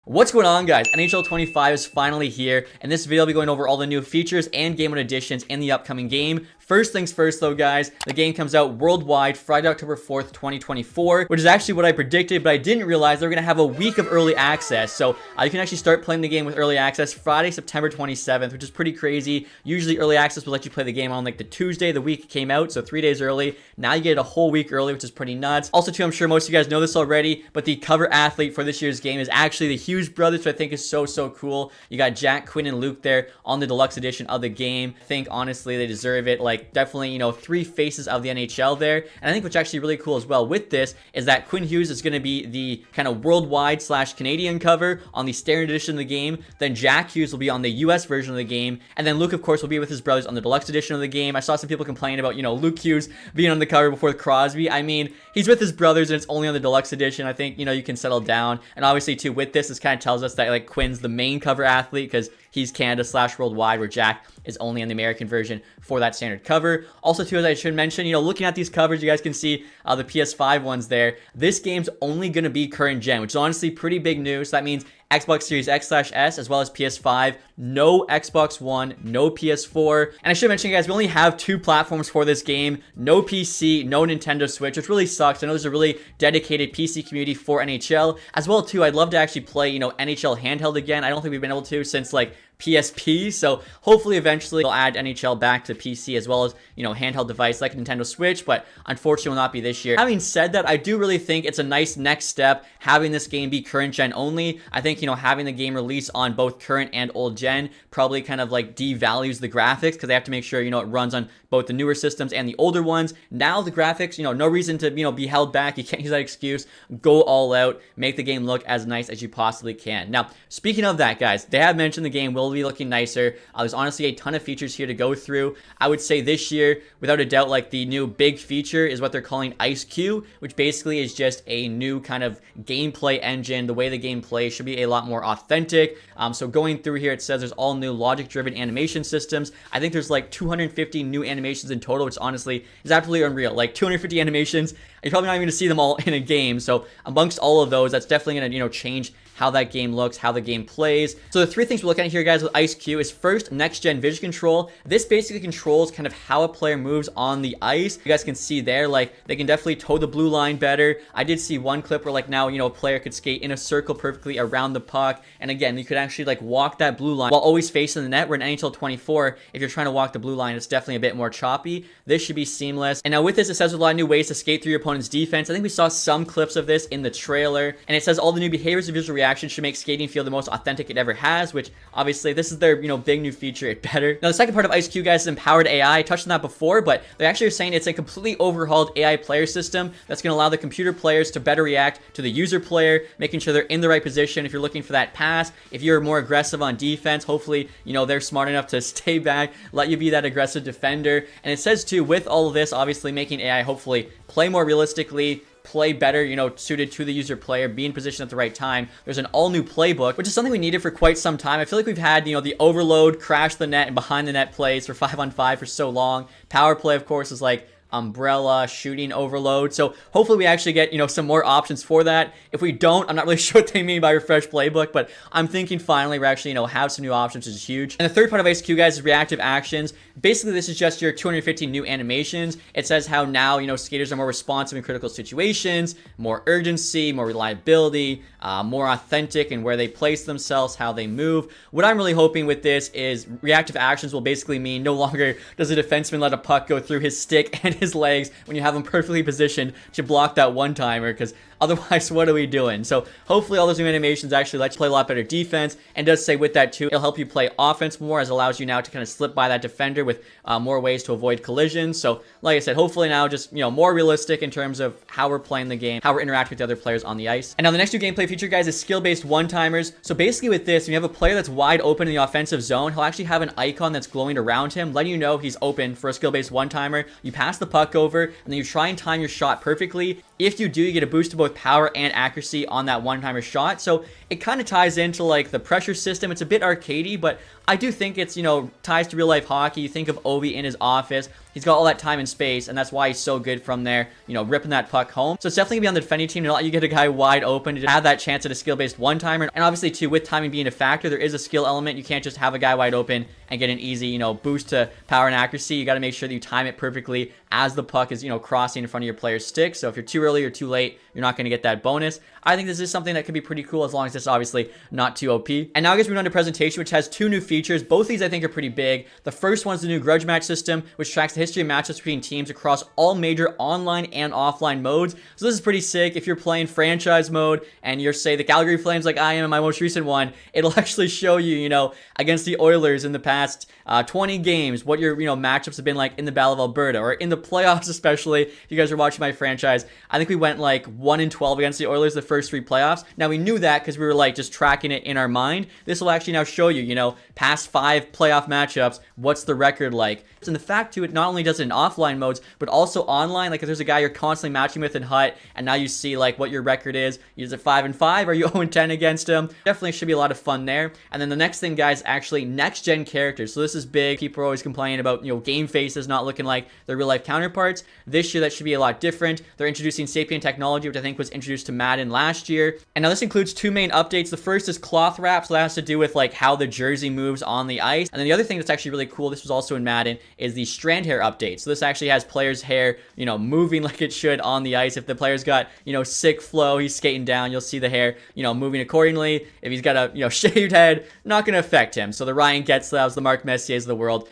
What's going on, guys? NHL 25 is finally here, and this video will be going over all the new features and game mode additions in the upcoming game. First things first though, guys, the game comes out worldwide Friday, October 4th, 2024, which is actually what I predicted, but I didn't realize they were going to have a week of early access. So you can actually start playing the game with early access Friday, September 27th, which is pretty crazy. Usually early access will let you play the game on like the Tuesday the week it came out, so 3 days early. Now you get it a whole week early, which is pretty nuts. Also too, I'm sure most of you guys know this already, but the cover athlete for this year's game is actually the Hughes brothers, which I think is so cool. You got Jack, Quinn, and Luke there on the deluxe edition of the game. I think honestly they deserve it. Like definitely, you know, three faces of the NHL there. And I think what's actually really cool as well with this is that Quinn Hughes is going to be the kind of worldwide / Canadian cover on the standard edition of the game. Then Jack Hughes will be on the US version of the game. And then Luke, of course, will be with his brothers on the deluxe edition of the game. I saw some people complain about, you know, Luke Hughes being on the cover before Crosby. I mean, he's with his brothers and it's only on the deluxe edition. I think, you know, you can settle down. And obviously too, with this kind of tells us that like Quinn's the main cover athlete because he's Canada / worldwide, where Jack is only on the American version for that standard cover. Also too, as I should mention, you know, looking at these covers, you guys can see the PS5 ones there. This game's only going to be current gen, which is honestly pretty big news. So that means Xbox Series X/S as well as PS5, no Xbox One, no PS4. And I should mention, guys, we only have 2 platforms for this game, no PC, no Nintendo Switch, which really sucks. I know there's a really dedicated PC community for NHL. As well too, I'd love to actually play, you know, NHL handheld again. I don't think we've been able to since like PSP, so hopefully eventually they'll add NHL back to PC as well as, you know, handheld device like Nintendo Switch, but unfortunately will not be this year. Having said that, I do really think it's a nice next step having this game be current gen only. I think, you know, having the game release on both current and old gen probably kind of like devalues the graphics because they have to make sure, you know, it runs on both the newer systems and the older ones. Now the graphics, you know, no reason to, you know, be held back. You can't use that excuse. Go all out, make the game look as nice as you possibly can. Now, speaking of that, guys, they have mentioned the game will be looking nicer. There's honestly a ton of features here to go through. I would say this year, without a doubt, like the new big feature is what they're calling IceQ, which basically is just a new kind of gameplay engine. The way the game plays should be a lot more authentic. So going through here, it says there's all new logic-driven animation systems. I think there's like 250 new animations in total, which honestly is absolutely unreal. Like 250 animations, you're probably not even going to see them all in a game. So amongst all of those, that's definitely going to, you know, change how that game looks, how the game plays. So the 3 things we're looking at here, guys, with IceQ is first, next-gen vision control. This basically controls kind of how a player moves on the ice. You guys can see there, like, they can definitely toe the blue line better. I did see one clip where, like, now, you know, a player could skate in a circle perfectly around the puck. And again, you could actually, like, walk that blue line while always facing the net, where in NHL 24, if you're trying to walk the blue line, it's definitely a bit more choppy. This should be seamless. And now with this, it says there's a lot of new ways to skate through your opponent's defense. I think we saw some clips of this in the trailer. And it says all the new behaviors and visual reactions should make skating feel the most authentic it ever has, which obviously this is their, you know, big new feature. It better. Now the second part of IceQ, guys, is empowered AI. I touched on that before, but they actually are saying it's a completely overhauled AI player system that's going to allow the computer players to better react to the user player, making sure they're in the right position if you're looking for that pass. If you're more aggressive on defense, hopefully, you know, they're smart enough to stay back, let you be that aggressive defender. And it says too, with all of this, obviously making AI hopefully play more realistically, play better, you know, suited to the user player, be in position at the right time. There's an all-new playbook, which is something we needed for quite some time. I feel like we've had, you know, the overload, crash the net, and behind the net plays for 5-on-5 for so long. Power play, of course, is like umbrella, shooting overload. So hopefully we actually get, you know, some more options for that. If we don't, I'm not really sure what they mean by refresh playbook, but I'm thinking finally we're actually, you know, have some new options, which is huge. And the third part of IceQ, guys, is reactive actions. Basically, this is just your 250 new animations. It says how now, you know, skaters are more responsive in critical situations, more urgency, more reliability, more authentic in where they place themselves, how they move. What I'm really hoping with this is reactive actions will basically mean no longer does a defenseman let a puck go through his stick and his legs when you have him perfectly positioned to block that one-timer, because otherwise, what are we doing? So hopefully all those new animations actually let you play a lot better defense, and does say with that too, it'll help you play offense more, as it allows you now to kind of slip by that defender with more ways to avoid collisions. So like I said, hopefully now just, you know, more realistic in terms of how we're playing the game, how we're interacting with the other players on the ice. And now the next new gameplay feature, guys, is skill-based one-timers. So basically with this, when you have a player that's wide open in the offensive zone, he'll actually have an icon that's glowing around him, letting you know he's open for a skill-based one-timer. You pass the puck over, and then you try and time your shot perfectly. If you do, you get a boost to both power and accuracy on that one-timer shot. So it kind of ties into like the pressure system. It's a bit arcadey, but I do think it's, you know, ties to real life hockey. You think of Ovi in his office. He's got all that time and space, and that's why he's so good from there, you know, ripping that puck home. So it's definitely gonna be on the defending team to let you get a guy wide open to have that chance at a skill-based one-timer. And obviously, too, with timing being a factor, there is a skill element. You can't just have a guy wide open and get an easy, you know, boost to power and accuracy. You got to make sure that you time it perfectly as the puck is, you know, crossing in front of your player's stick. So if you're too early or too late, you're not going to get that bonus. I think this is something that could be pretty cool as long as it's obviously not too OP. And now I guess we're on to presentation, which has 2 new features. Both of these I think are pretty big. The first one is the new Grudge match system, which tracks the history of matchups between teams across all major online and offline modes. So this is pretty sick. If you're playing franchise mode and you're, say, the Calgary Flames like I am in my most recent one, it'll actually show you, you know, against the Oilers in the past 20 games, what your, you know, matchups have been like in the Battle of Alberta, or in the playoffs especially. If you guys are watching my franchise, I think we went like 1-12 against the Oilers the first 3 playoffs. Now we knew that because we were like just tracking it in our mind. This will actually now show you, you know, past 5 playoff matchups, what's the record like. And the fact to it, not only does it in offline modes, but also online. Like if there's a guy you're constantly matching with in HUT, and now you see like what your record is. Is it 5-5? Are you 0-10 against him? Definitely should be a lot of fun there. And then the next thing, guys, actually next gen characters. So this is big. People are always complaining about, you know, game faces not looking like their real life counterparts. This year that should be a lot different. They're introducing SAPIEN technology, which I think was introduced to Madden last year. And now this includes 2 main updates. The first is cloth wrap, so that has to do with like how the jersey moves on the ice. And then the other thing that's actually really cool, this was also in Madden, is the strand hair update. So this actually has players' hair, you know, moving like it should on the ice. If the player's got, you know, sick flow, he's skating down, you'll see the hair, you know, moving accordingly. If he's got a, you know, shaved head, not going to affect him. So the Ryan Getzlaws, the Mark Messiers of the world,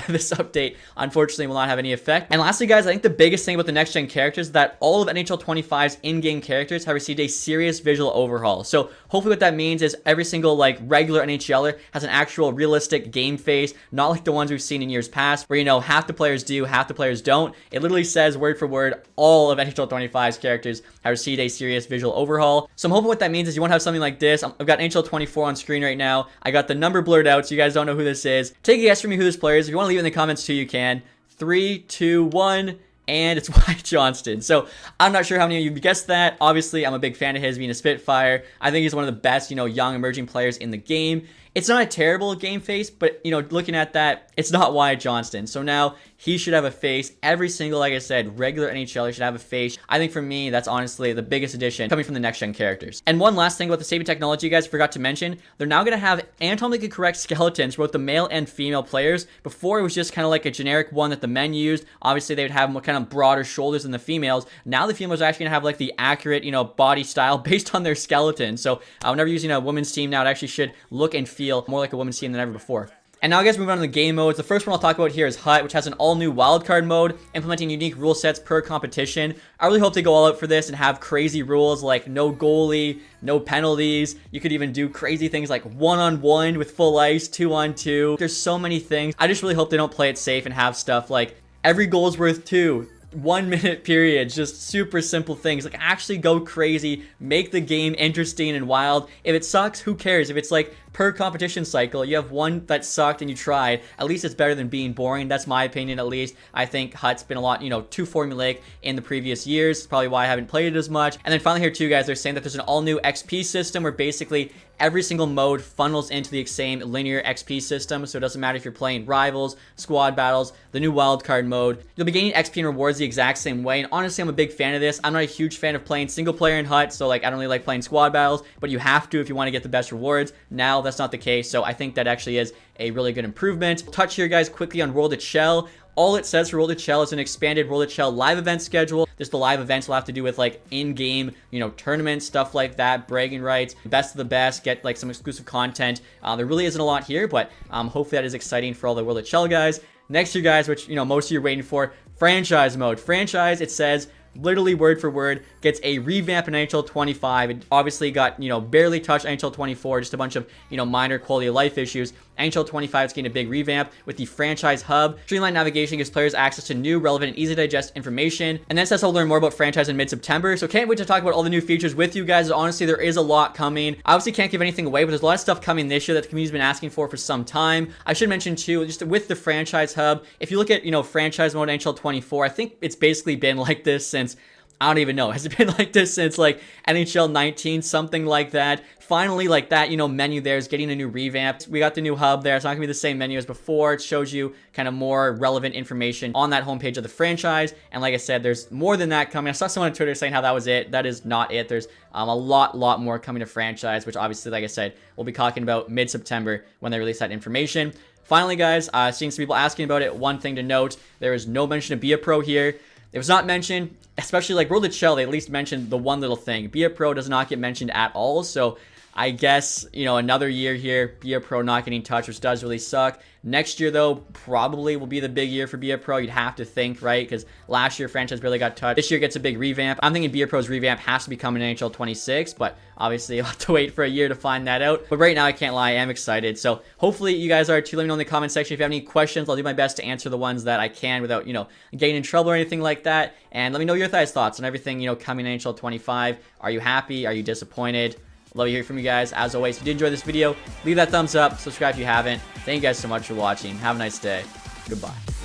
this update unfortunately will not have any effect. And lastly, guys, I think the biggest thing about the next gen characters is that all of NHL 25's in-game characters have received a serious visual overhaul. So hopefully what that means is every single like regular NHLer has an actual realistic game face, not like the ones we've seen in years past where, you know, half the players do, half the players don't. It literally says word for word, all of NHL 25's characters have received a serious visual overhaul. So I'm hoping what that means is you won't have something like this. I've got NHL 24 on screen right now. I got the number blurred out so you guys don't know who this is. Take a guess for me who this player is. If you want to leave it in the comments too, you can. 3, 2, 1. And it's Wyatt Johnston. So I'm not sure how many of you guessed that. Obviously, I'm a big fan of his being a Spitfire. I think he's one of the best, you know, young emerging players in the game. It's not a terrible game face, but, you know, looking at that, it's not Wyatt Johnston. So now he should have a face. Every single, like I said, regular NHLer should have a face. I think for me, that's honestly the biggest addition coming from the next gen characters. And one last thing about the SAPIEN technology, you guys forgot to mention, they're now going to have anatomically correct skeletons for both the male and female players. Before, it was just kind of like a generic one that the men used. Obviously, they would have more kind of broader shoulders than the females. Now the females are actually going to have like the accurate, you know, body style based on their skeleton. So whenever using a women's team now, it actually should look and feel more like a women's team than ever before. And now, guys, moving on to the game modes. The first one I'll talk about here is HUT, which has an all-new wildcard mode, implementing unique rule sets per competition. I really hope they go all out for this and have crazy rules like no goalie, no penalties. You could even do crazy things like 1-on-1 with full ice, 2-on-2. There's so many things. I just really hope they don't play it safe and have stuff like every goal is worth 2. 1 minute periods, just super simple things. Like actually go crazy, make the game interesting and wild. If it sucks, who cares? If it's like per competition cycle, you have one that sucked and you tried, at least it's better than being boring. That's my opinion, at least. I think HUT's been a lot, you know, too formulaic in the previous years. Probably why I haven't played it as much. And then finally here too, guys, they're saying that there's an all new XP system where basically every single mode funnels into the same linear XP system. So it doesn't matter if you're playing rivals, squad battles, the new wildcard mode. You'll be gaining XP and rewards the exact same way. And honestly, I'm a big fan of this. I'm not a huge fan of playing single player in HUT. So like, I don't really like playing squad battles, but you have to if you want to get the best rewards. Now that's not the case. So I think that actually is a really good improvement. Touch here, guys, quickly on World of Chel. All it says for World of Chel is an expanded World of Chel live event schedule. Just the live events will have to do with like in-game, you know, tournaments, stuff like that, bragging rights, best of the best, get like some exclusive content. There really isn't a lot here, but hopefully that is exciting for all the World of Chel guys. Next year, guys, which, you know, most of you are waiting for, franchise mode. Franchise, it says, literally word for word, gets a revamp in NHL 25. It obviously got, you know, barely touched NHL 24, just a bunch of, you know, minor quality of life issues. NHL 25 is getting a big revamp with the franchise hub. Streamlined navigation gives players access to new, relevant, and easy to digest information. And then says I'll learn more about franchise in mid-September. So can't wait to talk about all the new features with you guys. Honestly, there is a lot coming. I obviously can't give anything away, but there's a lot of stuff coming this year that the community's been asking for some time. I should mention too, just with the franchise hub, if you look at, you know, franchise mode NHL 24, I think it's basically been like this since I don't even know. Has it been like this since like NHL 19, something like that? Finally, like that, you know, menu there is getting a new revamp. We got the new hub there. It's not gonna be the same menu as before. It shows you kind of more relevant information on that homepage of the franchise. And like I said, there's more than that coming. I saw someone on Twitter saying how that was it. That is not it. There's a lot more coming to franchise, which obviously, like I said, we'll be talking about mid-September when they release that information. Finally, guys, seeing some people asking about it, one thing to note, there is no mention of Be a Pro here. It was not mentioned, especially like World of Chel, they at least mentioned the one little thing. Be a Pro does not get mentioned at all, so I guess, you know, another year here, Be a Pro not getting touched, which does really suck. Next year, though, probably will be the big year for Be a Pro. You'd have to think, right? Because last year, franchise barely got touched. This year gets a big revamp. I'm thinking Be a Pro's revamp has to be coming in NHL 26, but obviously, I'll have to wait for a year to find that out. But right now, I can't lie, I am excited. So hopefully, you guys are too. Let me know in the comment section if you have any questions. I'll do my best to answer the ones that I can without, you know, getting in trouble or anything like that. And let me know your guys' thoughts on everything, you know, coming in NHL 25. Are you happy? Are you disappointed? Love to hear from you guys. As always, if you did enjoy this video, leave that thumbs up, subscribe if you haven't. Thank you guys so much for watching. Have a nice day. Goodbye.